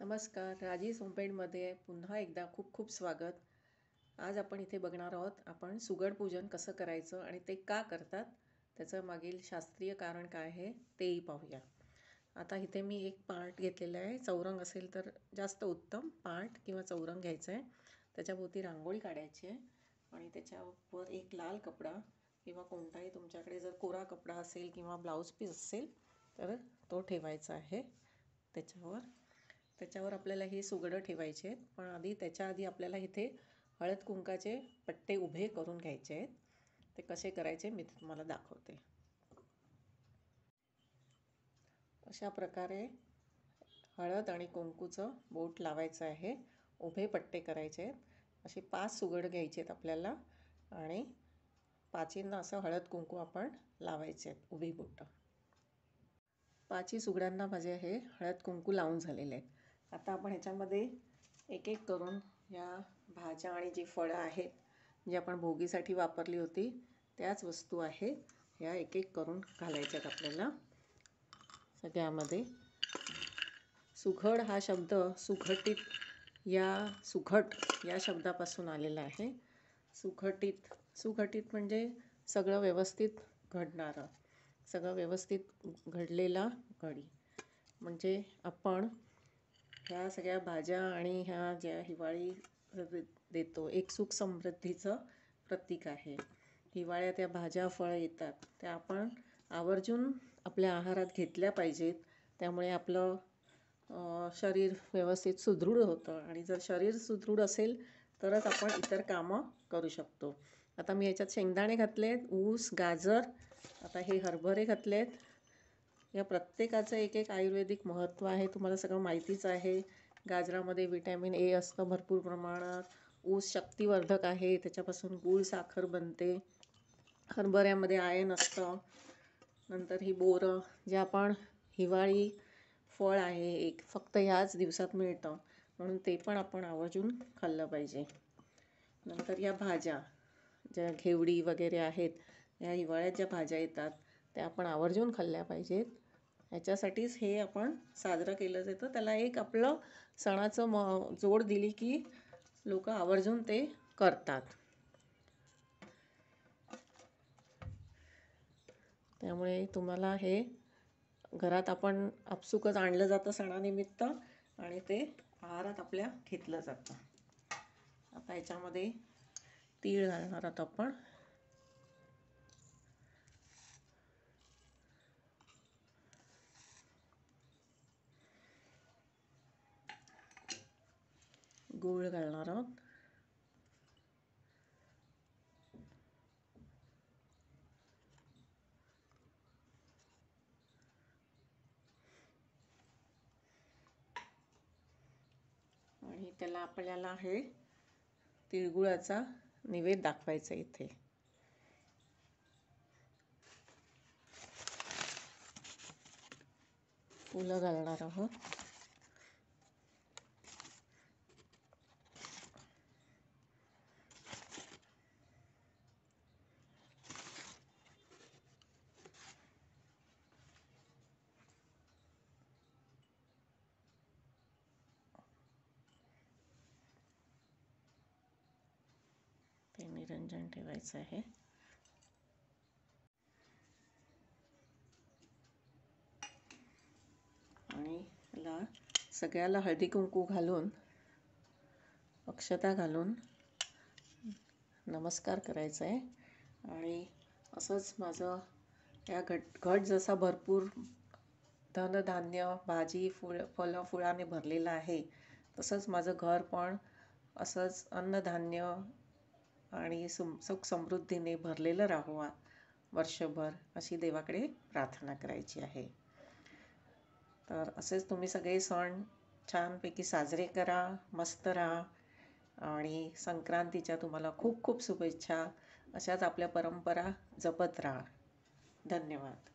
नमस्कार, राजेश होमपेडमध्ये पुन्हा एकदा खूप खूप स्वागत. आज आपण इथे बघणार आहोत आपण सुगड पूजन कसं करायचं आणि ते का करतात, त्याचं मागील शास्त्रीय कारण काय आहे तेही पाहूया. आता इथे मी एक पाट घेतलेला आहे. चौरंग असेल तर जास्त उत्तम. पाट किंवा चौरंग घ्यायचं आहे. त्याच्याभोवती रांगोळी काढायची आहे आणि त्याच्यावर एक लाल कपडा किंवा कोणताही तुमच्याकडे जर कोरा कपडा असेल किंवा ब्लाऊज पीस असेल तर तो ठेवायचा आहे. त्याच्यावर आपल्याला हे सुगडं ठेवायचे आहेत. पण त्याच्या आधी आपल्याला इथे हळद कुंकाचे पट्टे उभे करून घ्यायचे आहेत. ते कसे करायचे मी तुम्हाला दाखवते. अशा प्रकारे हळद आणि कुंकूचं बोट लावायचं आहे. उभे पट्टे करायचे आहेत. असे 5 सुगड घ्यायचे आहेत आपल्याला आणि 5 असं हळद कुंकू आपण लावायचे आहेत, उभी बोटं. 5 सुगड्यांना माझे हे हळद कुंकू लावून झालेले आहेत. आता आपण ह्याच्यामध्ये एक एक करून या भाज्या आणि जी फळं आहेत जी आपण भोगीसाठी वापरली होती त्याच वस्तू आहेत, ह्या एक एक करून घालायच्यात आपल्याला सगळ्यामध्ये. सुघड हा शब्द सुघटित या शब्दापासून आलेला आहे. सुघटित म्हणजे सगळं व्यवस्थित घडणारं, सगळं व्यवस्थित घडलेला घडी. म्हणजे आपण ह्या सगळ्या भाज्या आणि ह्या ज्या हिवाळी देतो एक सुख समृद्धीचं प्रतीक आहे. हिवाळ्यात या भाज्या फळं येतात त्या आपण आवर्जून आपल्या आहारात घेतल्या पाहिजेत. त्यामुळे आपलं शरीर व्यवस्थित सुदृढ होतं आणि जर शरीर सुदृढ असेल तरच आपण इतर कामं करू शकतो. आता मी ह्याच्यात शेंगदाणे घातलेत, ऊस, गाजर, आता हे हरभरे घातलेत. या प्रत्येकाचं एक एक आयुर्वेदिक महत्त्व आहे, तुम्हाला सगळं माहितीच आहे. गाजरामध्ये व्हिटॅमिन ए असतं भरपूर प्रमाणात. ऊस शक्तिवर्धक आहे, त्याच्यापासून गूळ साखर बनते. हरभऱ्यामध्ये आयर्न असतं. नंतर ही बोरं जे आपण हिवाळी फळ आहे एक, फक्त ह्याच दिवसात मिळतं म्हणून ते पण आपण आवर्जून खाल्लं पाहिजे. नंतर या भाज्या ज्या घेवडी वगैरे आहेत, या हिवाळ्यात ज्या भाज्या येतात त्या आपण आवर्जून खाल्ल्या पाहिजेत. ह्याच्यासाठीच हे आपण साजरं केलं जातं. त्याला एक आपलं सणाचं जोड दिली की लोक आवर्जून ते करतात. त्यामुळे तुम्हाला हे घरात आपण आपसुकच आणलं जातं सणानिमित्त आणि ते आहारात आपल्या घेतलं जातं. आता ह्याच्यामध्ये तीळ घालणार आहोत आपण. गूळ घालणार आहोत. आणि त्याला आपल्याला हे तिळगुळाचा नैवेद्य दाखवायचा इथे. फुलं घालणार आहोत. ते निरंजन ठेवायचं आहे. आणि याला सगळ्याला हळदी कुंकू घालून अक्षता घालून नमस्कार करायचा आहे. आणि असंच माझं या घट जसा भरपूर धनधान्य भाजी फळं फुलाने भरलेलं आहे, तसंच माझं घर पण असंच अन्नधान्य आणि सुख समृद्धीने भरलेलं राहावं वर्षभर, अशी देवाकडे प्रार्थना करायची आहे. तर असेच तुम्ही सगळे सण छानपैकी साजरे करा, मस्त राहा आणि संक्रांतीच्या तुम्हाला खूप खूप शुभेच्छा. अशाच आपल्या परंपरा जपत राहा. धन्यवाद.